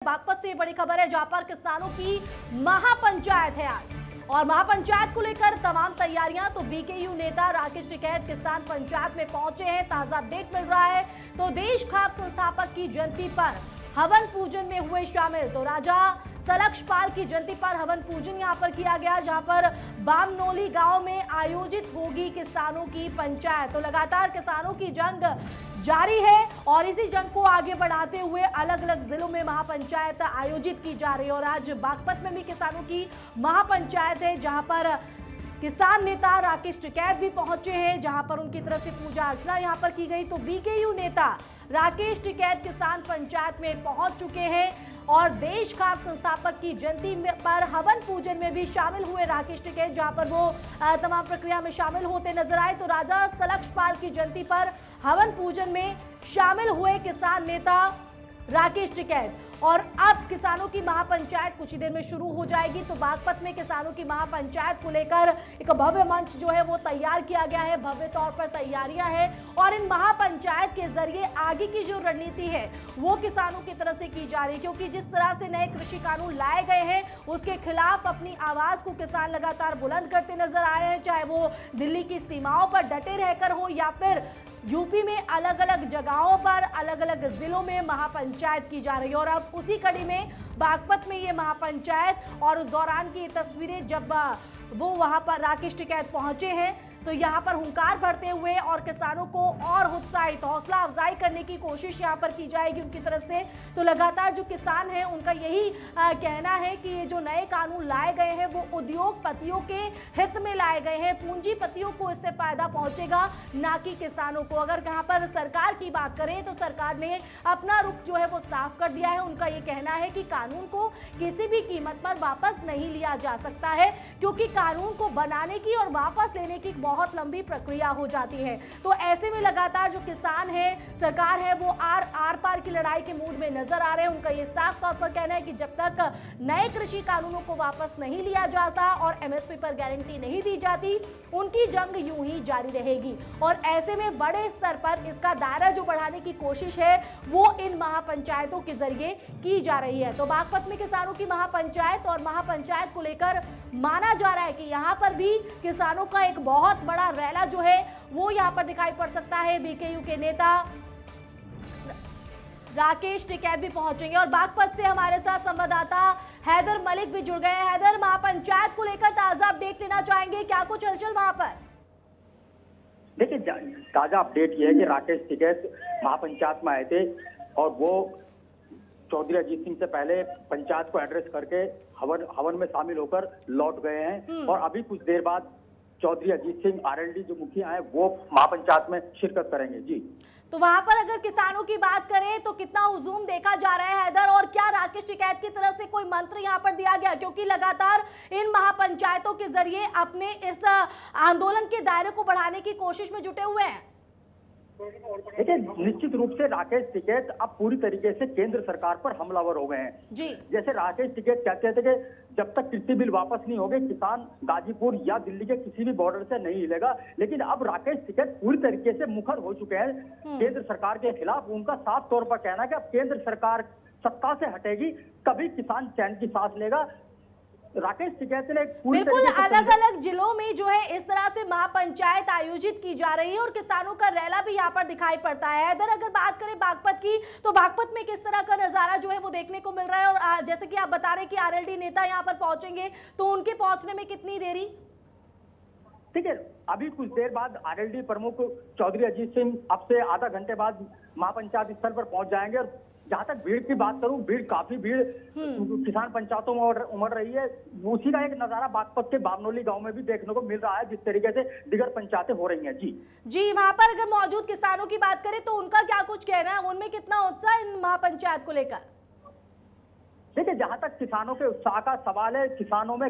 बागपत से बड़ी खबर है जहां पर किसानों की महापंचायत है आज और महापंचायत को लेकर तमाम तैयारियां। तो बीकेयू नेता राकेश टिकैत किसान पंचायत में पहुंचे हैं। ताजा अपडेट मिल रहा है तो देश खाप संस्थापक की जयंती पर हवन पूजन में हुए शामिल। तो राजा सलक्षपाल की जयंती पर हवन पूजन यहां पर किया गया, जहां पर बामनोली गांव में आयोजित होगी किसानों की पंचायत। तो लगातार किसानों की जंग जारी है और इसी जंग को आगे बढ़ाते हुए अलग अलग जिलों में महापंचायत आयोजित की जा रही है। और आज बागपत में भी किसानों की महापंचायत है, जहां पर किसान नेता राकेश टिकैत भी पहुंचे हैं, जहां पर उनकी तरफ से पूजा अर्चना यहां पर की गई। तो बीकेयू नेता राकेश टिकैत किसान पंचायत में पहुंच चुके हैं और देश खाप संस्थापक की जयंती पर हवन पूजन में भी शामिल हुए राकेश टिकैत, जहां पर वो तमाम प्रक्रिया में शामिल होते नजर आए। तो राजा सलक्षपाल की जयंती पर हवन पूजन में शामिल हुए किसान नेता राकेश टिकैत। और अब किसानों की महापंचायत कुछ ही देर में शुरू हो जाएगी। तो बागपत में किसानों की महापंचायत को लेकर एक भव्य मंच जो है वो तैयार किया गया है, भव्य तौर पर तैयारियां हैं और इन महापंचायत के जरिए आगे की जो रणनीति है वो किसानों की तरफ से की जा रही है, क्योंकि जिस तरह से नए कृषि कानून लाए गए हैं उसके खिलाफ अपनी आवाज को किसान लगातार बुलंद करते नजर आ रहे हैं, चाहे वो दिल्ली की सीमाओं पर डटे रहकर हो या फिर यूपी में अलग अलग जगहों पर अलग अलग जिलों में महापंचायत की जा रही है। और अब उसी कड़ी में बागपत में ये महापंचायत और उस दौरान की ये तस्वीरें जब वो वहां पर राकेश टिकैत पहुंचे हैं तो यहाँ पर हुंकार भरते हुए और किसानों को और उत्साहित हौसला अफजाई करने की कोशिश यहाँ पर की जाएगी उनकी तरफ से। तो लगातार जो किसान हैं उनका यही कहना है कि ये जो नए कानून लाए गए हैं वो उद्योगपतियों के हित में लाए गए हैं, पूंजीपतियों को इससे फायदा पहुंचेगा, ना कि किसानों को। अगर यहाँ पर सरकार की बात करें तो सरकार ने अपना रुख जो है वो साफ कर दिया है। उनका ये कहना है कि कानून को किसी भी कीमत पर वापस नहीं लिया जा सकता है, क्योंकि कानून को बनाने की और वापस लेने की बहुत लंबी प्रक्रिया हो जाती है। तो ऐसे में लगातार जो किसान है, सरकार है, वो आर पार की लड़ाई के मूड में नजर आ रहे हैं। उनका ये साफ तौर पर कहना है कि जब तक नए कृषि कानूनों को वापस नहीं लिया जाता और एमएसपी पर गारंटी नहीं दी जाती, उनकी जंग यूं ही जारी रहेगी। और ऐसे में बड़े स्तर पर इसका दायरा जो बढ़ाने की कोशिश है वो इन महापंचायतों के जरिए की जा रही है। तो बागपत में किसानों की महापंचायत और महापंचायत को लेकर माना जा रहा है कि यहाँ पर भी किसानों का एक बहुत बड़ा रैला जो है वो यहाँ पर दिखाई पड़ सकता है। बीकेयू के नेता राकेश टिकैत भी पहुंचेंगे और बागपत से हमारे साथ संवाददाता हैदर मलिक भी जुड़ गए हैं। हैदर, महापंचायत को लेकर ताजा अपडेट लेना चाहेंगे, क्या कुछ हलचल वहां पर? देखिए, ताजा अपडेट ये है कि राकेश टिकैत महापंचायत में आए थे और वो चौधरी अजीत सिंह से पहले पंचायत को एड्रेस करके हवन में शामिल होकर लौट गए हैं और अभी कुछ देर बाद चौधरी अजीत सिंह आरएलडी जो मुखिया हैं वो महापंचायत में शिरकत करेंगे। जी, तो वहां पर अगर किसानों की बात करें तो कितना हुजूम देखा जा रहा है हैदर, और क्या राकेश टिकैत की तरफ से कोई मंत्र यहां पर दिया गया, क्योंकि लगातार इन महापंचायतों के जरिए अपने इस आंदोलन के दायरे को बढ़ाने की कोशिश में जुटे हुए हैं? देखिए, निश्चित रूप से राकेश टिकैत अब पूरी तरीके से केंद्र सरकार पर हमलावर हो गए हैं। जी, जैसे राकेश टिकैत कहते थे कि जब तक कृषि बिल वापस नहीं होंगे किसान गाजीपुर या दिल्ली के किसी भी बॉर्डर से नहीं हिलेगा। लेकिन अब राकेश टिकैत पूरी तरीके से मुखर हो चुके हैं केंद्र सरकार के खिलाफ। उनका साफ तौर पर कहना है कि अब केंद्र सरकार सत्ता से हटेगी तभी किसान चैन की सांस लेगा। राकेश टिकैत ने बिल्कुल अलग अलग जिलों में जो है इस तरह से महापंचायत आयोजित की जा रही है और किसानों का रैला भी यहाँ पर दिखाई पड़ता है। इधर अगर बात करें बागपत की तो बागपत में किस तरह का नजारा जो है वो देखने को मिल रहा है, और जैसे कि आप बता रहे हैं कि आरएलडी नेता यहाँ पर पहुंचेंगे तो उनके पहुंचने में कितनी देरी? ठीक है, अभी कुछ देर बाद आरएलडी प्रमुख चौधरी अजीत सिंह अब से आधा घंटे बाद महापंचायत स्थल पर पहुंच जाएंगे। और जहां तक भीड़ की बात करूं, काफी भीड़ किसान पंचायतों में उमड़ रही है। उसी का एक नजारा बागपत के बामनोली गांव में भी देखने को मिल रहा है, जिस तरीके से दिगर पंचायतें हो रही हैं। जी, वहां पर अगर मौजूद किसानों की बात करें तो उनका क्या कुछ कहना है, उनमें कितना उत्साह इन महापंचायत को लेकर? देखिए, जहां तक किसानों के उत्साह का सवाल है, किसानों में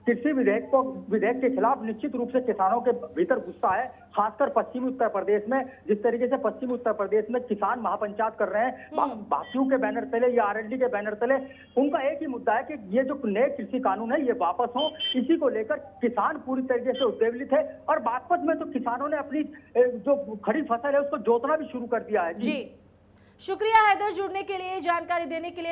कृषि विधेयक के खिलाफ निश्चित रूप से किसानों के भीतर गुस्सा है, खासकर पश्चिमी उत्तर प्रदेश में। जिस तरीके से पश्चिमी उत्तर प्रदेश में किसान महापंचायत कर रहे हैं भाकियों के बैनर तले या आरएलडी के बैनर तले, उनका एक ही मुद्दा है कि ये जो नए कृषि कानून है ये वापस हो। इसी को लेकर किसान पूरी तरीके से उद्वेलित है और बागपत में तो किसानों ने अपनी जो खड़ी फसल है उसको जोतना भी शुरू कर दिया है। जी, शुक्रिया हैदर जुड़ने के लिए, जानकारी देने के लिए।